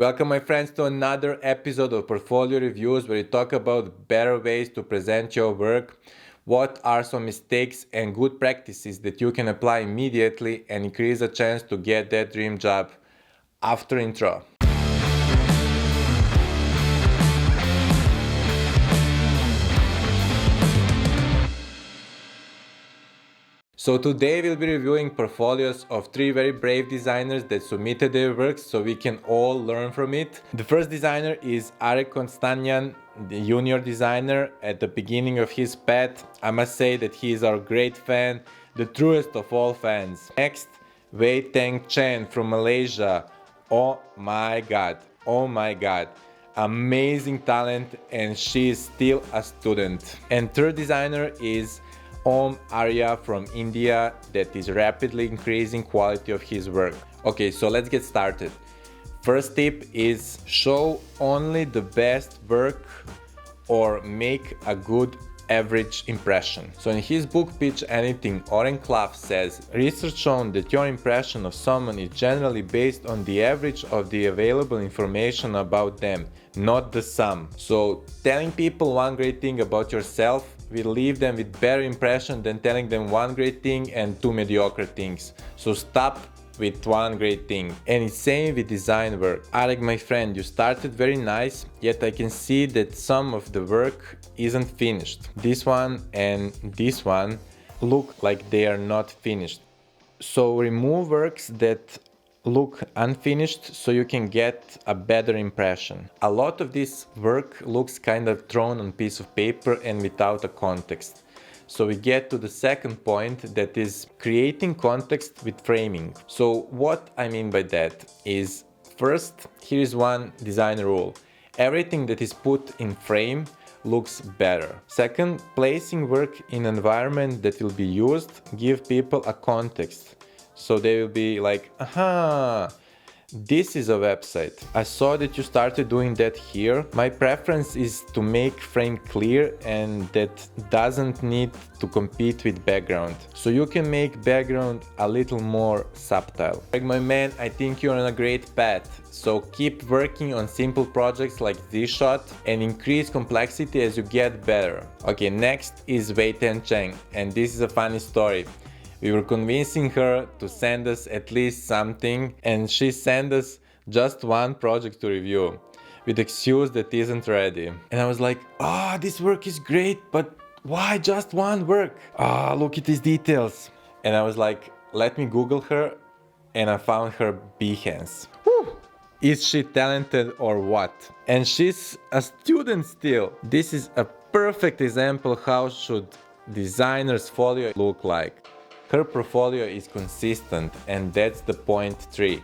Welcome, my friends, to another episode of Portfolio Reviews, where we talk about better ways to present your work. What are some mistakes and good practices that you can apply immediately and increase a chance to get that dream job? After intro. So today we'll be reviewing portfolios of three very brave designers that submitted their works so we can all learn from it. The first designer is Areg Konstanyan, the junior designer at the beginning of his path. I must say that he is our great fan, the truest of all fans. Next, Wei-Theng Chen from Malaysia. Oh my god, amazing talent, and she is still a student. And third designer is Om Arya from India, that is rapidly increasing quality of his work. Okay, so let's get started. First tip is show only the best work or make a good average impression. So in his book Pitch Anything, Oren Klaff says, research shown that your impression of someone is generally based on the average of the available information about them, not the sum. So telling people one great thing about yourself will leave them with better impression than telling them one great thing and two mediocre things. So stop with one great thing. And it's same with design work. Areg, my friend, you started very nice, yet I can see that some of the work isn't finished. This one and this one look like they are not finished. So remove works that look unfinished so you can get a better impression. A lot of this work looks kind of thrown on piece of paper and without a context. So we get to the second point, that is creating context with framing. So what I mean by that is, first, here is one design rule. Everything that is put in frame looks better. Second, placing work in an environment that will be used give people a context. So they will be like, aha, this is a website. I saw that you started doing that here. My preference is to make frame clear and that doesn't need to compete with background. So you can make background a little more subtle. Like my man, I think you're on a great path. So keep working on simple projects like this shot and increase complexity as you get better. Okay, next is Wei-Theng Chen, and this is a funny story. We were convincing her to send us at least something, and she sent us just one project to review with excuse that isn't ready. And I was like, this work is great, but why just one work? Look at these details. And I was like, let me Google her, and I found her Behance. Whew. Is she talented or what? And she's a student still. This is a perfect example how should designer's folio look like. Her portfolio is consistent, and that's the point 3.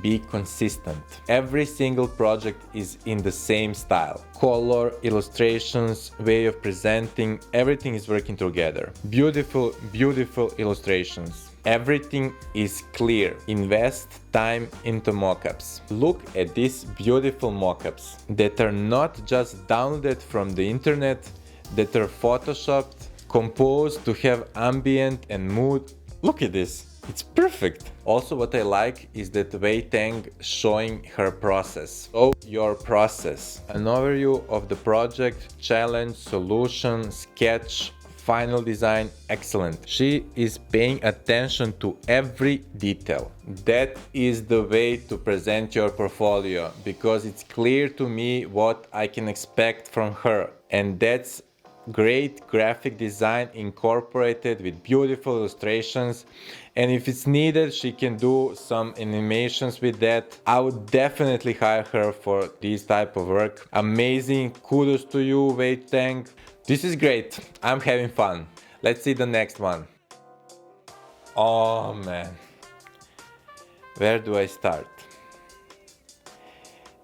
Be consistent. Every single project is in the same style. Color, illustrations, way of presenting, everything is working together. Beautiful, beautiful illustrations. Everything is clear. Invest time into mockups. Look at these beautiful mockups that are not just downloaded from the internet, that are photoshopped, composed to have ambient and mood. Look at this, it's perfect. Also, what I like is that Wei-Theng showing her process. So your process, an overview of the project, challenge, solution, sketch, final design, excellent. She is paying attention to every detail. That is the way to present your portfolio, because it's clear to me what I can expect from her, and that's great graphic design incorporated with beautiful illustrations. And if it's needed, she can do some animations with that. I would definitely hire her for this type of work. Amazing, kudos to you, Wei-Theng. This is great, I'm having fun. Let's see the next one. Oh man, where do I start?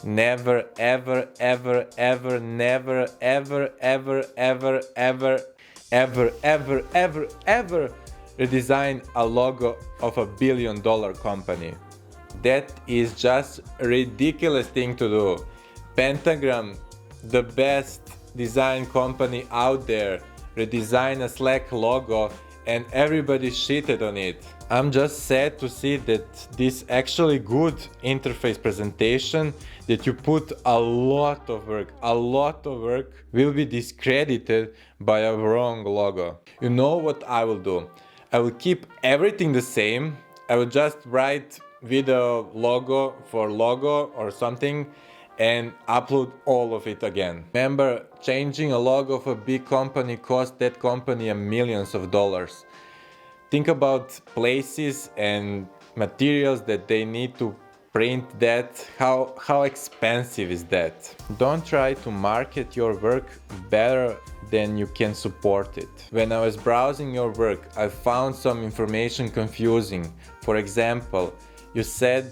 Never, ever, ever, ever, never, ever, ever, ever, ever, ever, ever, ever, ever redesign a logo of $1 billion company. That is just a ridiculous thing to do. Pentagram, the best design company out there, redesign a Slack logo and everybody shitted on it. I'm just sad to see that this actually good interface presentation that you put a lot of work will be discredited by a wrong logo. You know what I will do? I will keep everything the same. I will just write video logo for logo or something and upload all of it again. Remember, changing a logo of a big company cost that company millions of dollars. Think about places and materials that they need to print that. How expensive is that? Don't try to market your work better than you can support it. When I was browsing your work, I found some information confusing. For example, you said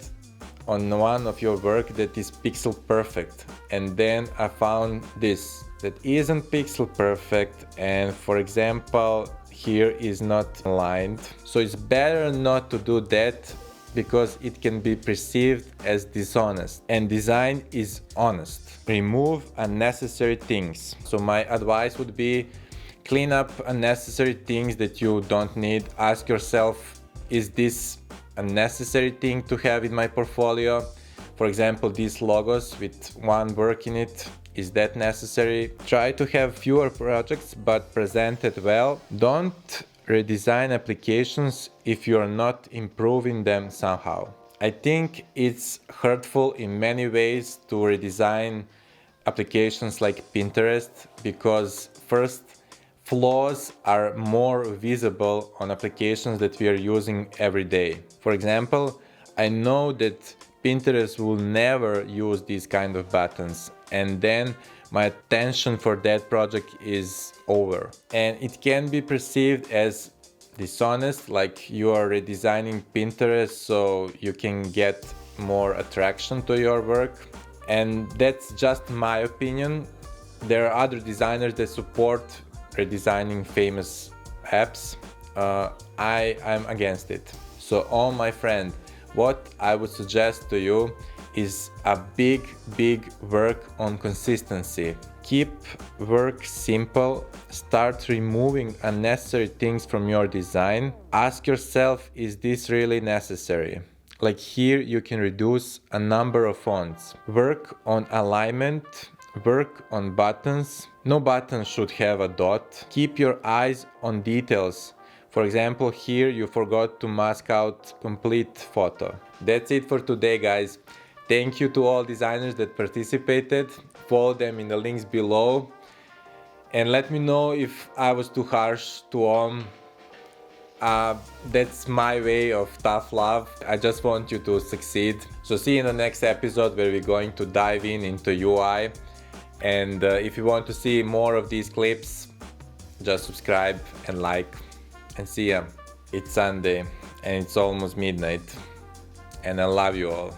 on one of your work that is pixel perfect, and then I found this that isn't pixel perfect, and for example here is not aligned. So it's better not to do that because it can be perceived as dishonest, and design is honest. Remove unnecessary things. So my advice would be clean up unnecessary things that you don't need. Ask yourself, is this a necessary thing to have in my portfolio? For example, these logos with one work in it, is that necessary? Try to have fewer projects but presented well. Don't redesign applications if you are not improving them somehow. I think it's hurtful in many ways to redesign applications like Pinterest because first, flaws are more visible on applications that we are using every day. For example, I know that Pinterest will never use these kind of buttons, and then my attention for that project is over. And it can be perceived as dishonest, like you are redesigning Pinterest so you can get more attraction to your work. And that's just my opinion. There are other designers that support redesigning famous apps. I'm against it. So my friend, what I would suggest to you is a big work on consistency. Keep work simple, start removing unnecessary things from your design. Ask yourself, is this really necessary? Like here you can reduce a number of fonts. Work on alignment, work on buttons. No button should have a dot. Keep your eyes on details. For example, here you forgot to mask out complete photo. That's it for today, guys. Thank you to all designers that participated. Follow them in the links below. And let me know if I was too harsh to Om. That's my way of tough love. I just want you to succeed. So see you in the next episode where we're going to dive into UI. And if you want to see more of these clips, just subscribe and like. And see ya. It's Sunday and it's almost midnight. And I love you all.